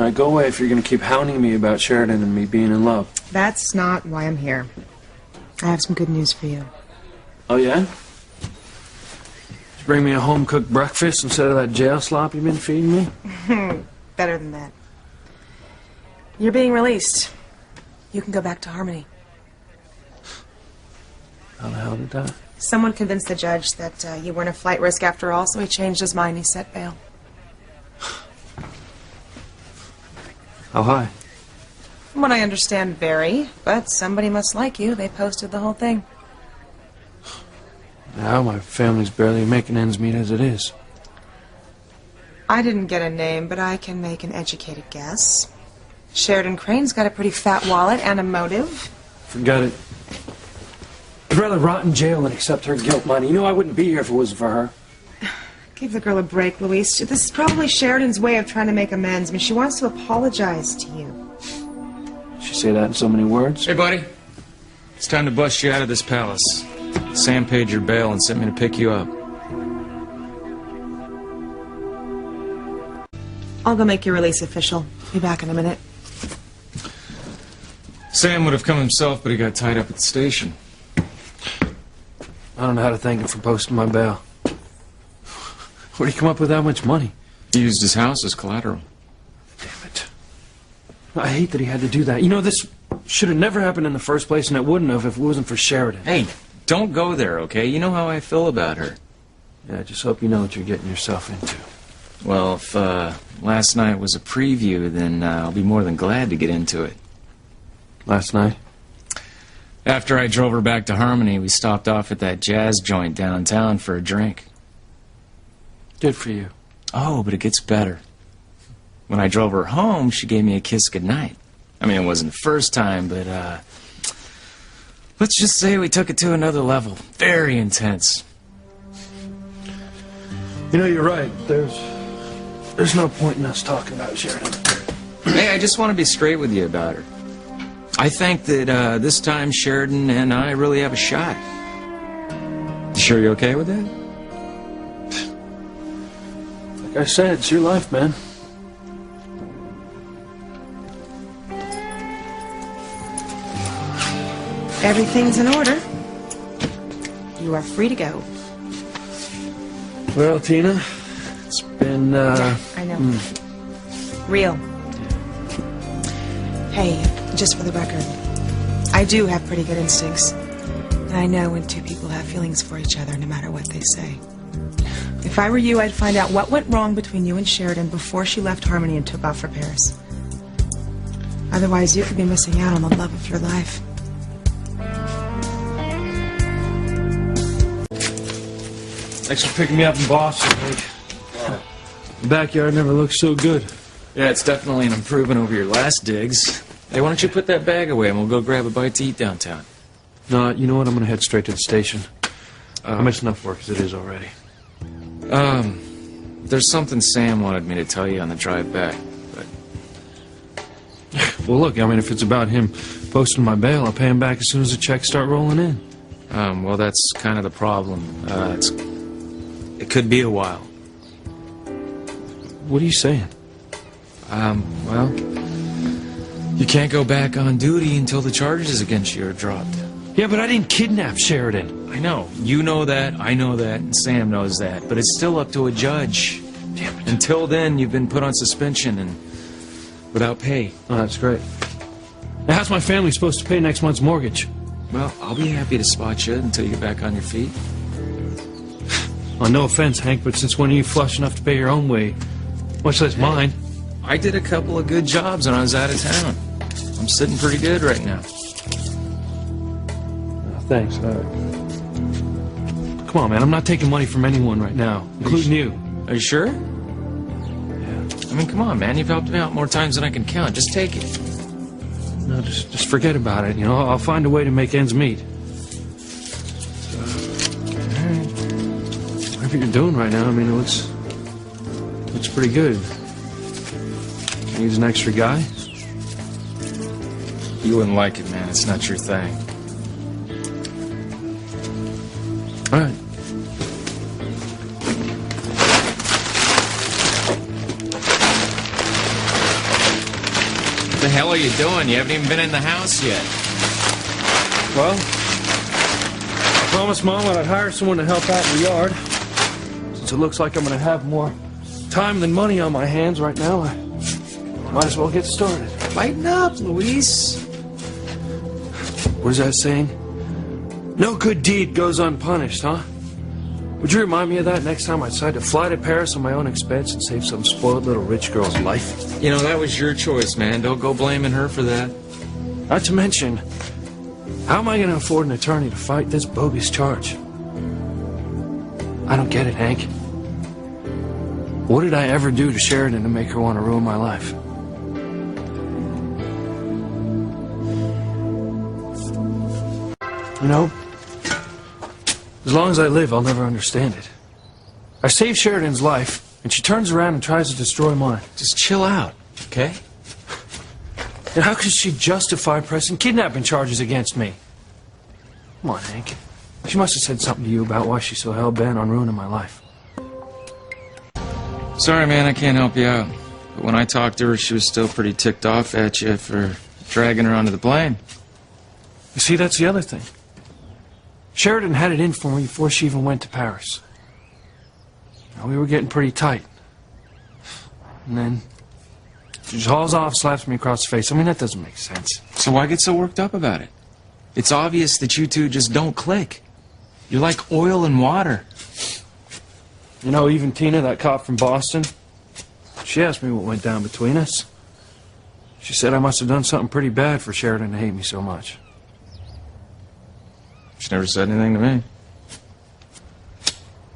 All right, go away if you're going to keep hounding me about Sheridan and me being in love. That's not why I'm here. I have some good news for you. Oh, yeah? Did you bring me a home-cooked breakfast instead of that jail slop you've been feeding me? Better than that. You're being released. You can go back to Harmony. How the hell did that? Someone convinced the judge that you weren't a flight risk after all, so he changed his mind. He set bail. How high? From what I understand, very. But somebody must like you. They posted the whole thing. Now my family's barely making ends meet as it is. I didn't get a name, but I can make an educated guess. Sheridan Crane's got a pretty fat wallet and a motive. Forget it. I'd rather rot in jail than accept her guilt money. You know I wouldn't be here if it wasn't for her. Give the girl a break, Luis. This is probably Sheridan's way of trying to make amends. I mean, she wants to apologize to you. She say that in so many words? Hey, buddy. It's time to bust you out of this palace. Sam paid your bail and sent me to pick you up. I'll go make your release official. Be back in a minute. Sam would have come himself, but he got tied up at the station. I don't know how to thank him for posting my bail. Where'd he come up with that much money? He used his house as collateral. Damn it. I hate that he had to do that. You know, this should have never happened in the first place, and it wouldn't have if it wasn't for Sheridan. Hey, don't go there, okay? You know how I feel about her. Yeah, I just hope you know what you're getting yourself into. Well, if last night was a preview, then I'll be more than glad to get into it. Last night? After I drove her back to Harmony, we stopped off at that jazz joint downtown for a drink. Good for you. Oh, but it gets better. When I drove her home, she gave me a kiss goodnight. I mean, it wasn't the first time, but, let's just say we took it to another level. Very intense. You know, you're right. There's no point in us talking about Sheridan. Hey, I just want to be straight with you about her. I think that, this time Sheridan and I really have a shot. You sure you're okay with that? Like I said, it's your life, man. Everything's in order. You are free to go. Well, Tina, it's been, Yeah, I know. Real. Hey, just for the record, I do have pretty good instincts. And I know when two people have feelings for each other, no matter what they say. If I were you, I'd find out what went wrong between you and Sheridan before she left Harmony and took off for Paris. Otherwise, you could be missing out on the love of your life. Thanks for picking me up in Boston, Mike. The backyard never looked so good. Yeah, it's definitely an improvement over your last digs. Hey, why don't you put that bag away and we'll go grab a bite to eat downtown? No, you know what? I'm going to head straight to the station. I missed enough work as it is already. There's something Sam wanted me to tell you on the drive back, but... Well, look, I mean, if it's about him posting my bail, I'll pay him back as soon as the checks start rolling in. Well, that's kind of the problem. It could be a while. What are you saying? Well, you can't go back on duty until the charges against you are dropped. Yeah, but I didn't kidnap Sheridan. I know. You know that, I know that, and Sam knows that. But it's still up to a judge. Damn it. Until then, you've been put on suspension and without pay. Oh, that's great. Now, how's my family supposed to pay next month's mortgage? Well, I'll be happy to spot you until you get back on your feet. Oh, no offense, Hank, but since when are you flush enough to pay your own way? Much less mine. I did a couple of good jobs when I was out of town. I'm sitting pretty good right now. Oh, thanks. Come on, man. I'm not taking money from anyone right now, including you. Are you sure? Yeah. I mean, come on, man. You've helped me out more times than I can count. Just take it. No, just forget about it. You know, I'll find a way to make ends meet. Whatever you're doing right now, I mean, it looks pretty good. Needs an extra guy? You wouldn't like it, man. It's not your thing. All right. are you doing? You haven't even been in the house yet. Well, I promised Mom that I'd hire someone to help out in the yard. Since it looks like I'm going to have more time than money on my hands right now, I might as well get started. Lighten up, Luis. What is that saying? No good deed goes unpunished, huh? Would you remind me of that next time I decide to fly to Paris on my own expense and save some spoiled little rich girl's life? You know, that was your choice, man. Don't go blaming her for that. Not to mention, how am I going to afford an attorney to fight this bogus charge? I don't get it, Hank. What did I ever do to Sheridan to make her want to ruin my life? You know, as long as I live, I'll never understand it. I saved Sheridan's life, and she turns around and tries to destroy mine. Just chill out, okay? And how could she justify pressing kidnapping charges against me? Come on, Hank. She must have said something to you about why she's so hell-bent on ruining my life. Sorry, man, I can't help you out. But when I talked to her, she was still pretty ticked off at you for dragging her onto the plane. You see, that's the other thing. Sheridan had it in for me before she even went to Paris. Now, we were getting pretty tight. And then she just hauls off, slaps me across the face. I mean, that doesn't make sense. So why get so worked up about it? It's obvious that you two just don't click. You're like oil and water. You know, even Tina, that cop from Boston, she asked me what went down between us. She said I must have done something pretty bad for Sheridan to hate me so much. She never said anything to me.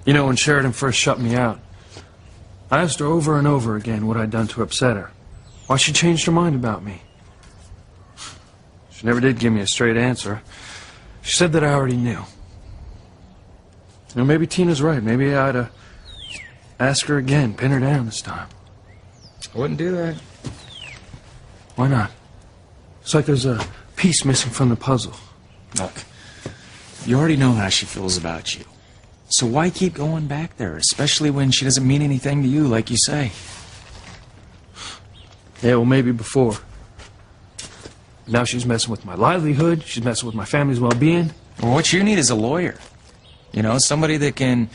You know, when Sheridan first shut me out, I asked her over and over again what I'd done to upset her. Why she changed her mind about me. She never did give me a straight answer. She said that I already knew. You know, maybe Tina's right. Maybe I ought to ask her again, pin her down this time. I wouldn't do that. Why not? It's like there's a piece missing from the puzzle. Look, you already know how she feels about you. So why keep going back there, especially when she doesn't mean anything to you, like you say? Yeah, well, maybe before. Now she's messing with my livelihood. She's messing with my family's well-being. Well, what you need is a lawyer. You know, somebody that can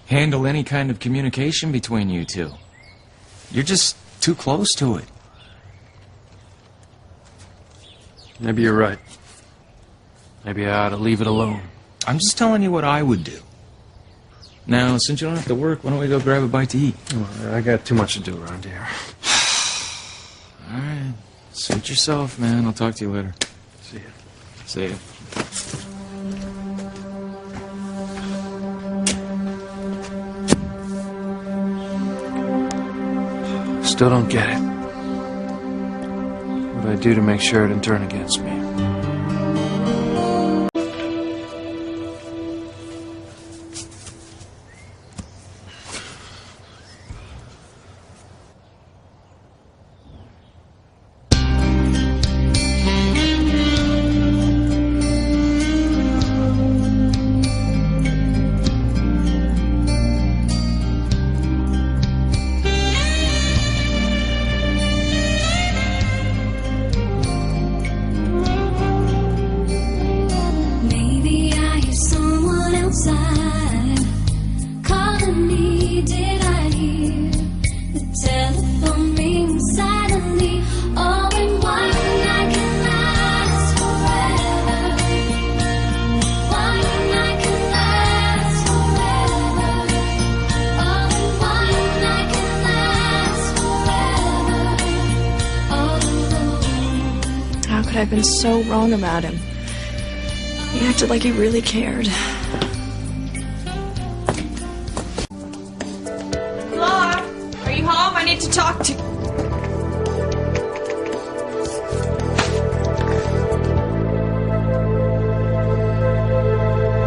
handle any kind of communication between you two. You're just too close to it. Maybe you're right. Maybe I ought to leave it alone. I'm just telling you what I would do. Now, since you don't have to work, why don't we go grab a bite to eat? I got too much to do around here. All right. Suit yourself, man. I'll talk to you later. See ya. See ya. Still don't get it. What would I do to make Sheridan turn against me? I've been so wrong about him. He acted like he really cared. Laura, are you home? I need to talk to you.